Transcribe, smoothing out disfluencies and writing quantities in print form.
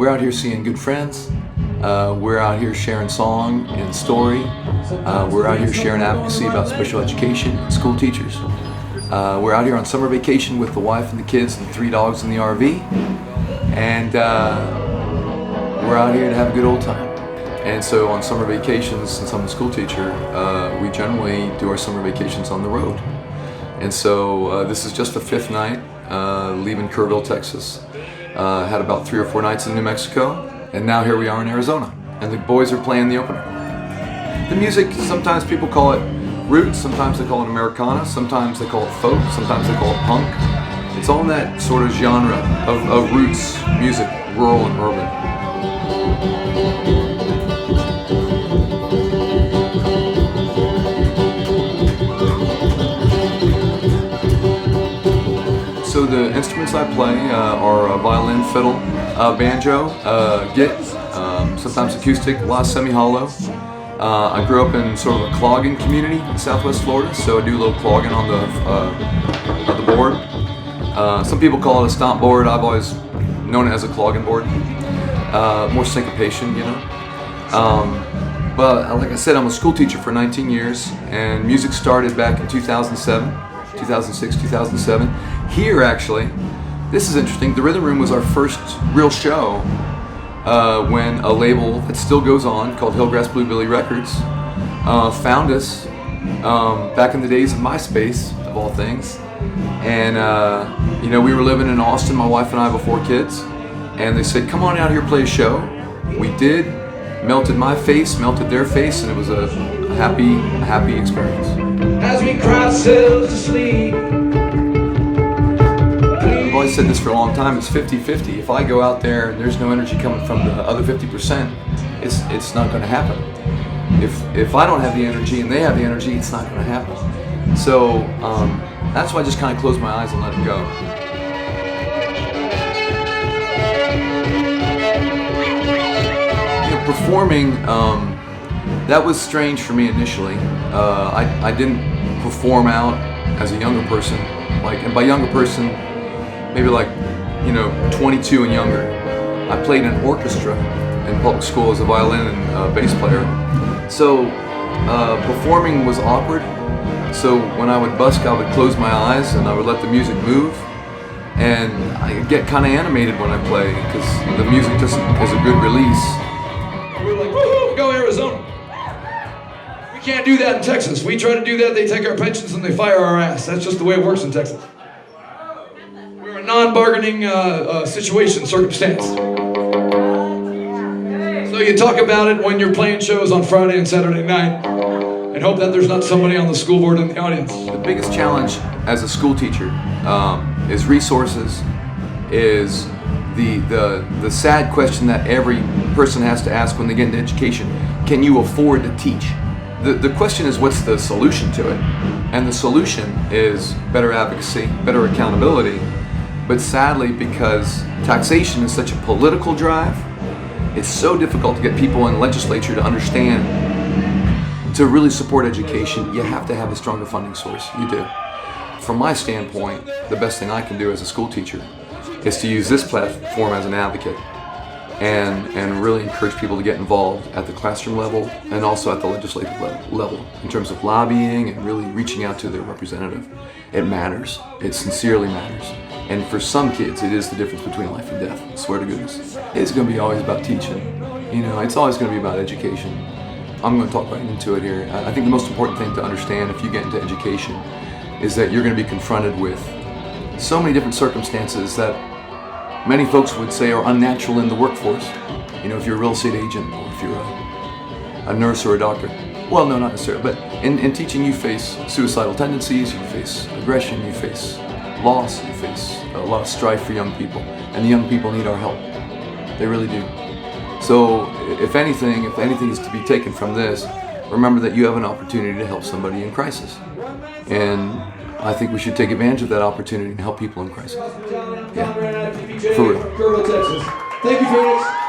we're out here seeing good friends. We're out here sharing song and story. We're out here sharing advocacy about special education and school teachers. We're out here on summer vacation with the wife and the kids and the 3 dogs in the RV. And we're out here to have a good old time. And so on summer vacations, since I'm a school teacher, we generally do our summer vacations on the road. And so this is just the 5th night, leaving Kerrville, Texas. Had about 3 or 4 nights in New Mexico, and now here we are in Arizona. And the boys are playing the opener. The music, sometimes people call it roots, sometimes they call it Americana, sometimes they call it folk, sometimes they call it punk. It's all in that sort of genre of roots music, rural and urban. So the instruments I play are violin, fiddle, banjo, git, sometimes acoustic, a lot of semi-hollow. I grew up in sort of a clogging community in Southwest Florida, so I do a little clogging on the board. Some people call it a stomp board. I've always known it as a clogging board. More syncopation, you know. But like I said, I'm a school teacher for 19 years, and music started back in 2007, 2006, 2007. Here, actually, this is interesting. The Rhythm Room was our first real show when a label that still goes on called Hillgrass Bluebilly Records found us back in the days of MySpace, of all things. And you know, we were living in Austin, my wife and I, before kids, and they said, "Come on out here, play a show." We did. Melted my face, melted their face, and it was a happy experience. As we cry ourselves to sleep. I've always said this for a long time, it's 50-50. If I go out there and there's no energy coming from the other 50%, it's not going to happen. If I don't have the energy and they have the energy, it's not going to happen. So that's why I just kind of close my eyes and let it go. You know, performing, that was strange for me initially. I didn't perform out as a younger person, and by younger person, maybe 22 and younger. I played in an orchestra in public school as a violin and bass player. So performing was awkward. So when I would busk, I would close my eyes and I would let the music move. And I get kind of animated when I play because the music just is a good release. We're like, woohoo, go Arizona. We can't do that in Texas. We try to do that, they take our pensions and they fire our ass. That's just the way it works in Texas. We're a non-bargaining circumstance. So you talk about it when you're playing shows on Friday and Saturday night and hope that there's not somebody on the school board in the audience. The biggest challenge as a school teacher is resources, is the sad question that every person has to ask when they get into education: can you afford to teach? The question is, what's the solution to it? And the solution is better advocacy, better accountability. But sadly, because taxation is such a political drive, it's so difficult to get people in the legislature to understand, to really support education, you have to have a stronger funding source. You do. From my standpoint, the best thing I can do as a school teacher is to use this platform as an advocate and really encourage people to get involved at the classroom level and also at the legislative level in terms of lobbying and really reaching out to their representative. It matters. It sincerely matters. And for some kids, it is the difference between life and death. I swear to goodness. It's going to be always about teaching. You know, it's always going to be about education. I'm going to talk right into it here. I think the most important thing to understand if you get into education is that you're going to be confronted with so many different circumstances that many folks would say are unnatural in the workforce. You know, if you're a real estate agent or if you're a nurse or a doctor. Well, no, not necessarily, but in teaching you face suicidal tendencies, you face aggression, you face loss, you face a lot of strife for young people, and the young people need our help. They really do. So if anything is to be taken from this, remember that you have an opportunity to help somebody in crisis. And I think we should take advantage of that opportunity and help people in crisis. Yeah, for real. Thank you, Phoenix.